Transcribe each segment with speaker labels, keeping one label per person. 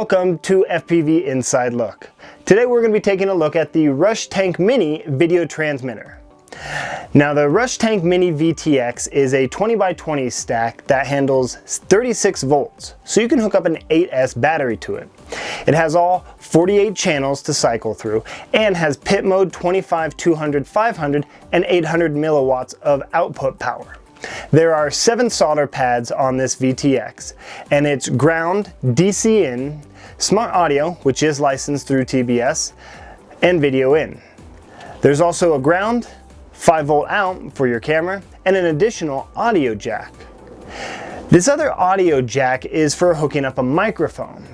Speaker 1: Welcome to FPV Inside Look. Today we're going to be taking a look at the Rush Tank Mini video transmitter. Now the Rush Tank Mini VTX is a 20x20 stack that handles 36 volts, so you can hook up an 8S battery to it. It has all 48 channels to cycle through and has pit mode 25, 200, 500, and 800 milliwatts of output power. There are 7 solder pads on this VTX, and it's ground, DC in, smart audio, which is licensed through TBS, and video in. There's also a ground, 5-volt out for your camera, and an additional audio jack. This other audio jack is for hooking up a microphone.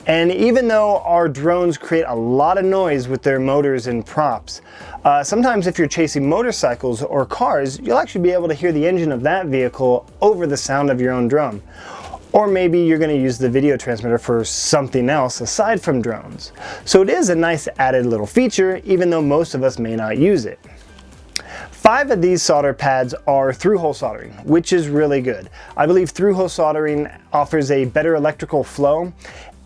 Speaker 1: And even though our drones create a lot of noise with their motors and props, sometimes if you're chasing motorcycles or cars, you'll actually be able to hear the engine of that vehicle over the sound of your own drone. Or maybe you're going to use the video transmitter for something else aside from drones. So it is a nice added little feature, even though most of us may not use it. 5 of these solder pads are through-hole soldering, which is really good. I believe through-hole soldering offers a better electrical flow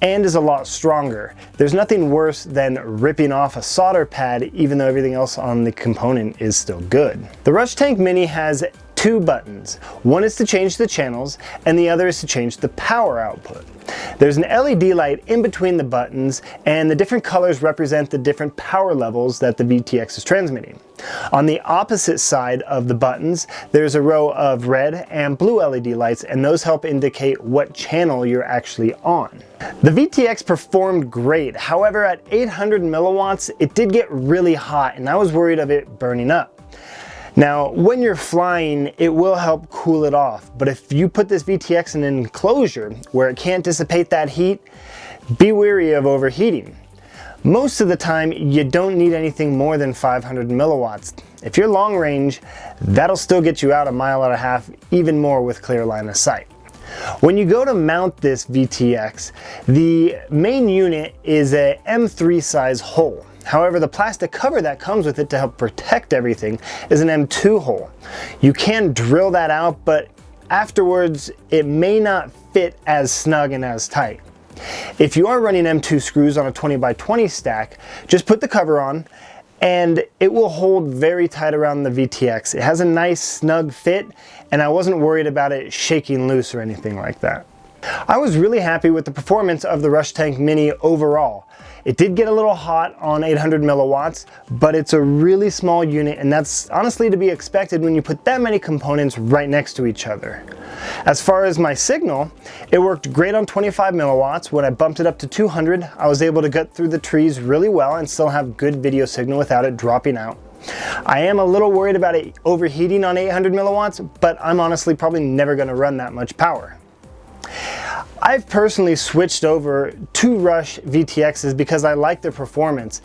Speaker 1: and is a lot stronger. There's nothing worse than ripping off a solder pad even though everything else on the component is still good. The Rush Tank Mini has 2 buttons. One is to change the channels and the other is to change the power output. There's an LED light in between the buttons, and the different colors represent the different power levels that the VTX is transmitting. On the opposite side of the buttons, there's a row of red and blue LED lights, and those help indicate what channel you're actually on. The VTX performed great. However, at 800 milliwatts, it did get really hot, and I was worried of it burning up. Now, when you're flying, it will help cool it off, but if you put this VTX in an enclosure where it can't dissipate that heat, be wary of overheating. Most of the time, you don't need anything more than 500 milliwatts. If you're long range, that'll still get you out a mile and a half, even more with clear line of sight. When you go to mount this VTX, the main unit is a M3 size hole. However, the plastic cover that comes with it to help protect everything is an M2 hole. You can drill that out, but afterwards it may not fit as snug and as tight. If you are running M2 screws on a 20x20 stack, just put the cover on and it will hold very tight around the VTX. It has a nice snug fit, and I wasn't worried about it shaking loose or anything like that. I was really happy with the performance of the Rush Tank Mini overall. It did get a little hot on 800 milliwatts, but it's a really small unit, and that's honestly to be expected when you put that many components right next to each other. As far as my signal, it worked great on 25 milliwatts. When I bumped it up to 200, I was able to gut through the trees really well and still have good video signal without it dropping out. I am a little worried about it overheating on 800 milliwatts, but I'm honestly probably never going to run that much power. I've personally switched over to Rush VTXs because I like their performance.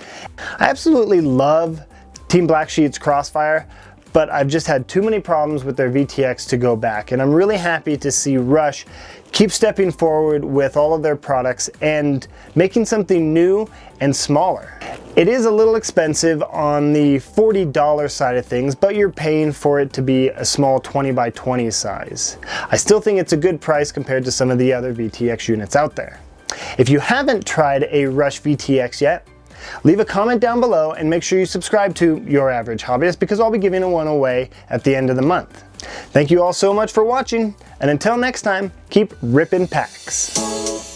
Speaker 1: I absolutely love Team Black Sheep's Crossfire, but I've just had too many problems with their VTX to go back, and I'm really happy to see Rush keep stepping forward with all of their products and making something new and smaller. It is a little expensive on the $40 side of things, but you're paying for it to be a small 20x20 size. I still think it's a good price compared to some of the other VTX units out there. If you haven't tried a Rush VTX yet, leave a comment down below and make sure you subscribe to Your Average Hobbyist, because I'll be giving one away at the end of the month. Thank you all so much for watching, and until next time, keep ripping packs.